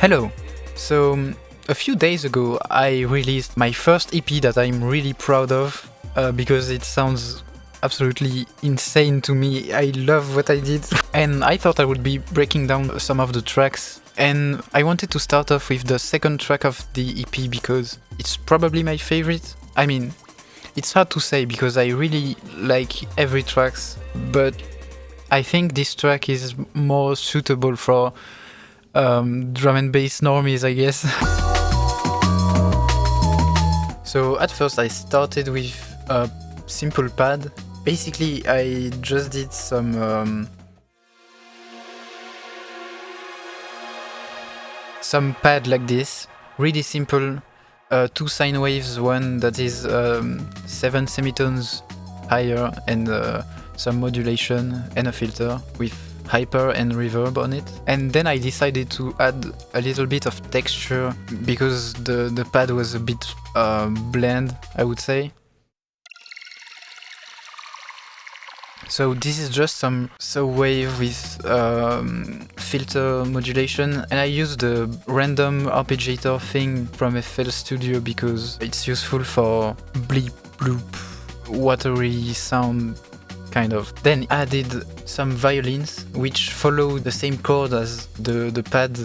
Hello! A few days ago I released my first EP that I'm really proud of because it sounds absolutely insane to me. I love what I did and I thought I would be breaking down some of the tracks, and I wanted to start off with the second track of the EP because it's probably my favorite. I mean, it's hard to say because I really like every tracks, but I think this track is more suitable for drum and bass normies, I guess. So at first I started with a simple pad. Basically I just did some pad like this, really simple, 2 sine waves, one that is 7 semitones higher and some modulation and a filter with hyper and reverb on it. And then I decided to add a little bit of texture because the pad was a bit bland, I would say. So this is just some wave with filter modulation, and I use the random arpeggiator thing from FL Studio because it's useful for bleep bloop watery sound kind of. Then added some violins which follow the same chord as the pad.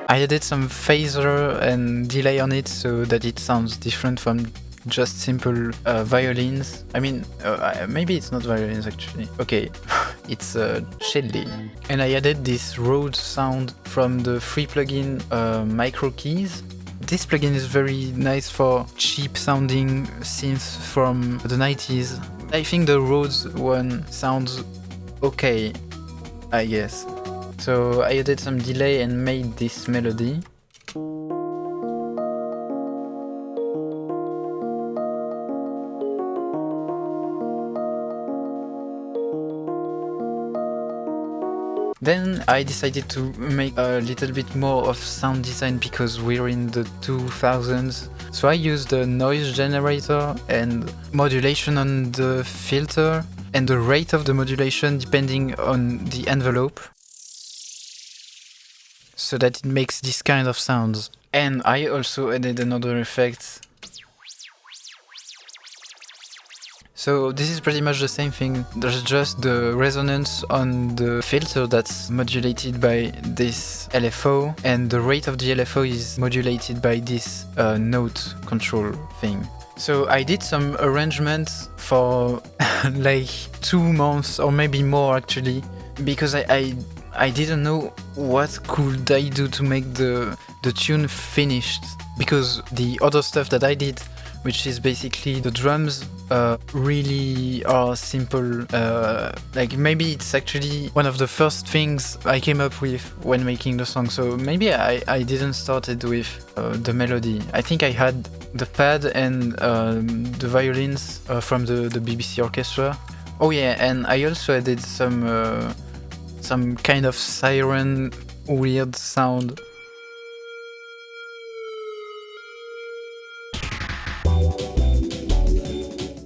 I added some phaser and delay on it so that it sounds different from just simple violins. I mean, maybe it's not violins actually. Okay, it's cello. And I added this Rhodes sound from the free plugin Micro Keys. This plugin is very nice for cheap sounding synths from the 90s. I think the Rhodes one sounds okay, I guess. So I added some delay and made this melody. Then I decided to make a little bit more of sound design because we're in the 2000s. So I used a noise generator and modulation on the filter and the rate of the modulation depending on the envelope, so that it makes this kind of sounds. And I also added another effect. So this is pretty much the same thing, there's just the resonance on the filter that's modulated by this LFO, and the rate of the LFO is modulated by this note control thing. So I did some arrangements for like 2 months or maybe more actually, because I didn't know what could I do to make the tune finished, because the other stuff that I did, which is basically the drums, really are simple. Like maybe it's actually one of the first things I came up with when making the song, so maybe I didn't start it with the melody. I think I had the pad and the violins from the BBC Orchestra. Oh yeah, and I also added some kind of siren weird sound.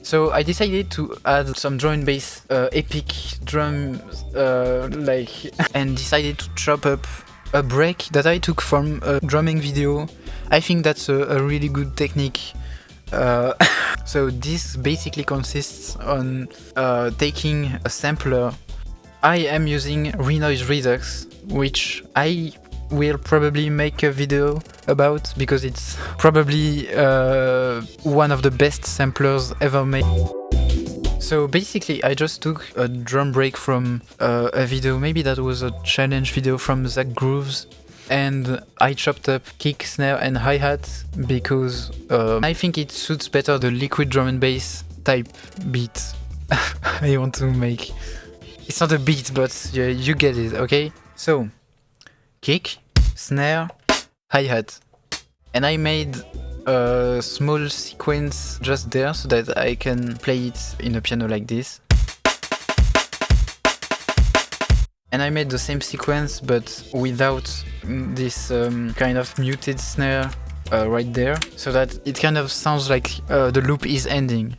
So I decided to add some drum and bass epic drums and decided to chop up a break that I took from a drumming video. I think that's a really good technique. So this basically consists on taking a sampler. I am using Renoise Redux, which I will probably make a video about because it's probably one of the best samplers ever made. So basically I just took a drum break from a video, maybe that was a challenge video from Zach Grooves, and I chopped up kick, snare and hi-hat because I think it suits better the liquid drum and bass type beat I want to make. It's not a beat, but you get it, okay? So kick, snare, hi-hat, and I made a small sequence just there so that I can play it in a piano like this. And I made the same sequence but without this kind of muted snare right there, so that it kind of sounds like the loop is ending.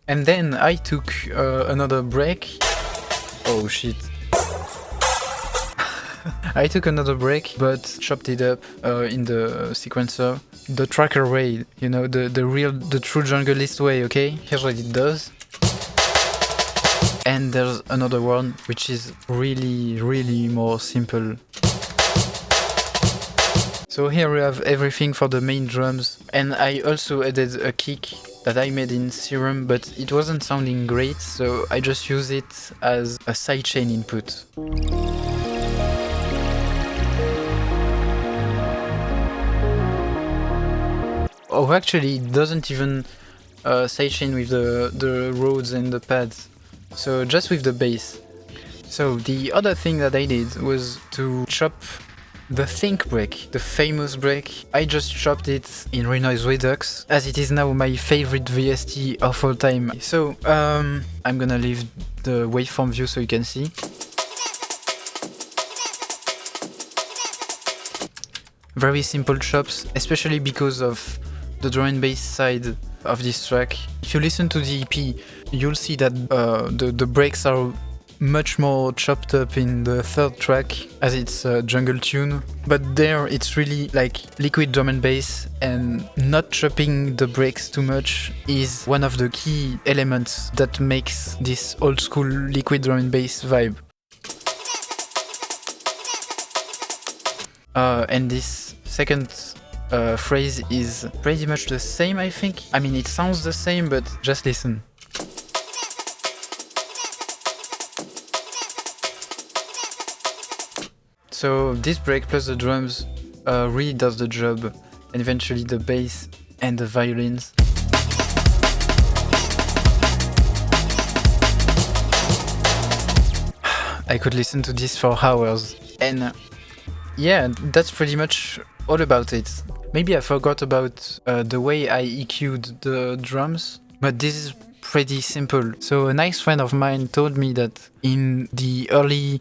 And then I took another break Oh shit. I took another break, but chopped it up in the sequencer. The tracker way, you know, the true junglist way, okay? Here's what it does. And there's another one, which is really more simple. So here we have everything for the main drums, and I also added a kick that I made in Serum, but it wasn't sounding great, so I just use it as a sidechain input. Oh, actually, it doesn't even sidechain with the Rhodes and the pads, so just with the bass. So the other thing that I did was to chop the Think break, the famous break. I just chopped it in Renoise Redux, as it is now my favorite VST of all time. So I'm gonna leave the waveform view so you can see. Very simple chops, especially because of the drum and bass side of this track. If you listen to the EP, you'll see that the breaks are much more chopped up in the third track, as it's a jungle tune, but there it's really like liquid drum and bass, and not chopping the breaks too much is one of the key elements that makes this old school liquid drum and bass vibe. And this second phrase is pretty much the same, I think. I mean, it sounds the same, but just listen. So this break plus the drums really does the job, and eventually the bass and the violins. I could listen to this for hours, and yeah, that's pretty much all about it. Maybe I forgot about the way I EQ'd the drums, but this is pretty simple. So a nice friend of mine told me that in the early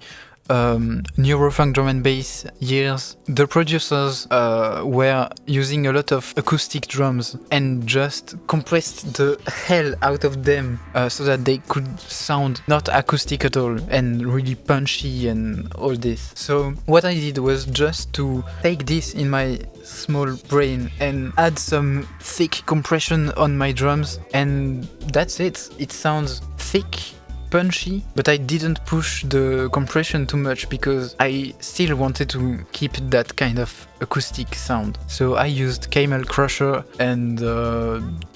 Neurofunk drum and bass years, the producers were using a lot of acoustic drums and just compressed the hell out of them so that they could sound not acoustic at all and really punchy and all this. So what I did was just to take this in my small brain and add some thick compression on my drums, and that's it. It sounds thick, punchy, but I didn't push the compression too much because I still wanted to keep that kind of acoustic sound. So I used Camel Crusher, and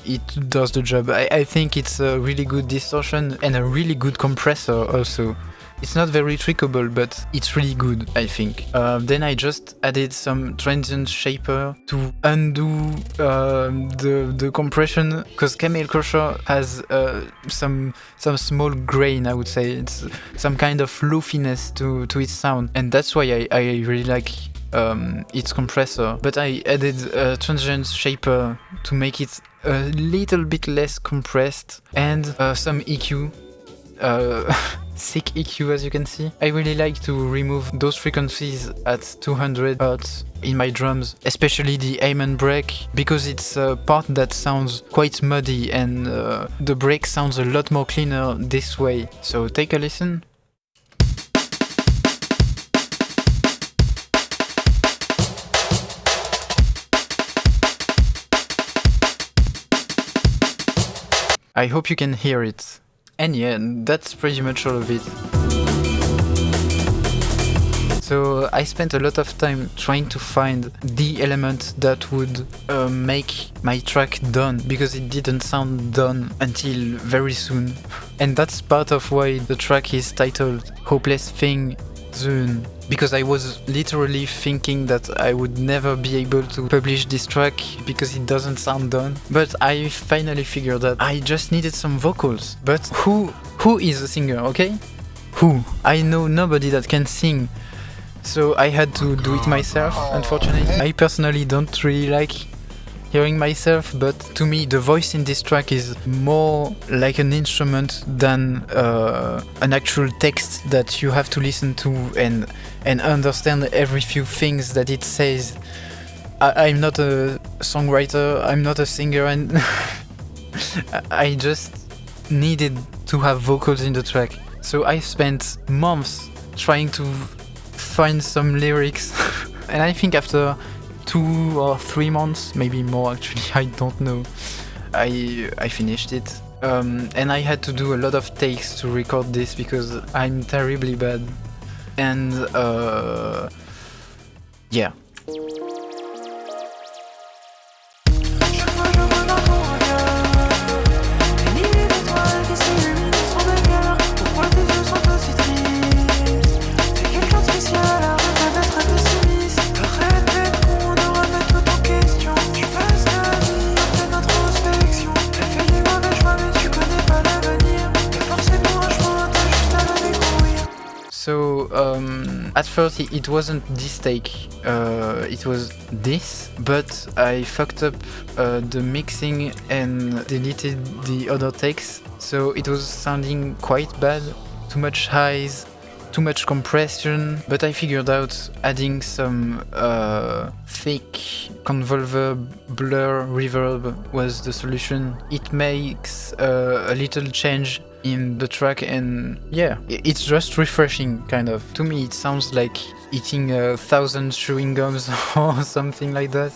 it does the job. I think it's a really good distortion and a really good compressor also. It's not very trickable, but it's really good, I think. Then I just added some transient shaper to undo the compression, because Camel Crusher has some small grain, I would say. It's some kind of loofiness to its sound, and that's why I really like its compressor. But I added a transient shaper to make it a little bit less compressed, and some EQ. Sick EQ, as you can see. I really like to remove those frequencies at 200 Hz in my drums, especially the aim break, because it's a part that sounds quite muddy, and the break sounds a lot more cleaner this way. So take a listen. I hope you can hear it. And yeah, that's pretty much all of it. So I spent a lot of time trying to find the element that would make my track done, because it didn't sound done until very soon. And that's part of why the track is titled Hopeless Thing Soon, because I was literally thinking that I would never be able to publish this track because it doesn't sound done. But I finally figured that I just needed some vocals. But who is a singer, okay? Who? I know nobody that can sing. So I had to do it myself, unfortunately. I personally don't really like hearing myself, but to me the voice in this track is more like an instrument than an actual text that you have to listen to and understand every few things that it says. I'm not a songwriter, I'm not a singer, and I just needed to have vocals in the track. So I spent months trying to find some lyrics and I think after 2 or 3 months, maybe more actually, I don't know, I finished it. And I had to do a lot of takes to record this because I'm terribly bad. And yeah. So at first it wasn't this take, it was this, but I fucked up the mixing and deleted the other takes, so it was sounding quite bad, too much highs, too much compression, but I figured out adding some thick convolver blur reverb was the solution. It makes a little change in the track and yeah, it's just refreshing kind of. To me it sounds like eating 1,000 chewing gums or something like that.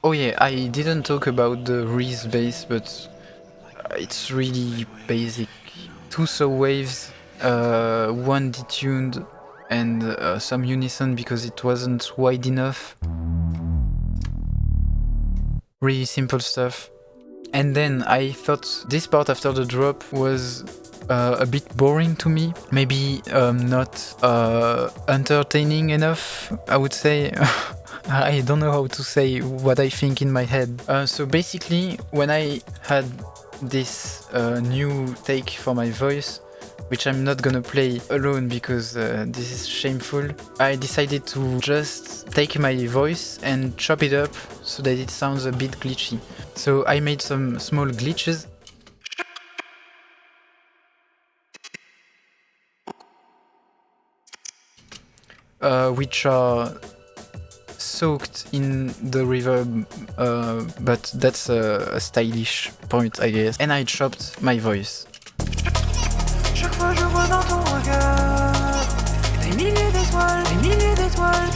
Oh yeah, I didn't talk about the Reese bass, but it's really basic. 2 saw waves, 1 detuned, and some unison because it wasn't wide enough. Really simple stuff. And then I thought this part after the drop was a bit boring to me. Maybe not entertaining enough, I would say. I don't know how to say what I think in my head. So basically, when I had this new take for my voice, which I'm not gonna play alone because this is shameful, I decided to just take my voice and chop it up so that it sounds a bit glitchy. So I made some small glitches. Which are soaked in the reverb, but that's a stylish point, I guess. And I chopped my voice. Chaque fois je vois dans ton regard des milliers d'étoiles.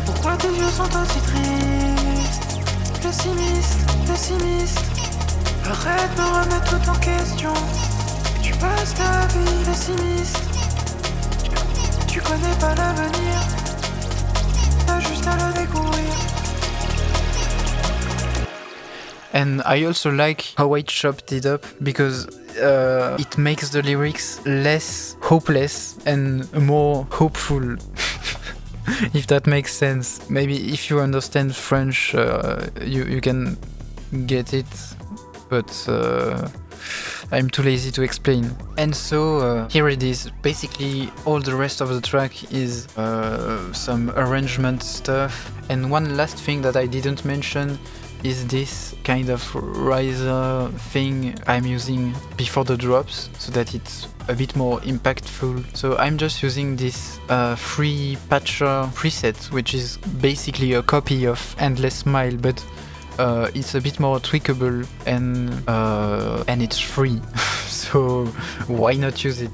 Pourquoi tes yeux sont aussi tristes? Pessimiste. Arrête de remettre tout en question. Tu passes ta vie pessimiste. Tu connais pas l'avenir. T'as juste à le découvrir. And I also like how I chopped it up because it makes the lyrics less hopeless and more hopeful. If that makes sense. Maybe if you understand French, you can get it, but I'm too lazy to explain. And so here it is. Basically all the rest of the track is some arrangement stuff. And one last thing that I didn't mention is this kind of riser thing I'm using before the drops so that it's a bit more impactful. So I'm just using this free patcher preset, which is basically a copy of Endless Smile, but it's a bit more tweakable and it's free. So why not use it?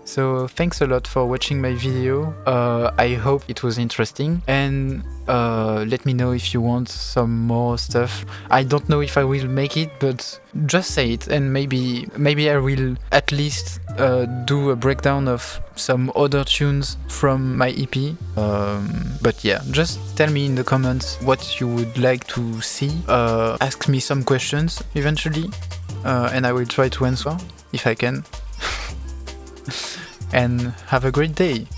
So thanks a lot for watching my video. I hope it was interesting, and let me know if you want some more stuff. I don't know if I will make it, but just say it and maybe I will at least do a breakdown of some other tunes from my EP. But yeah, just tell me in the comments what you would like to see. Ask me some questions eventually, and I will try to answer if I can. And have a great day!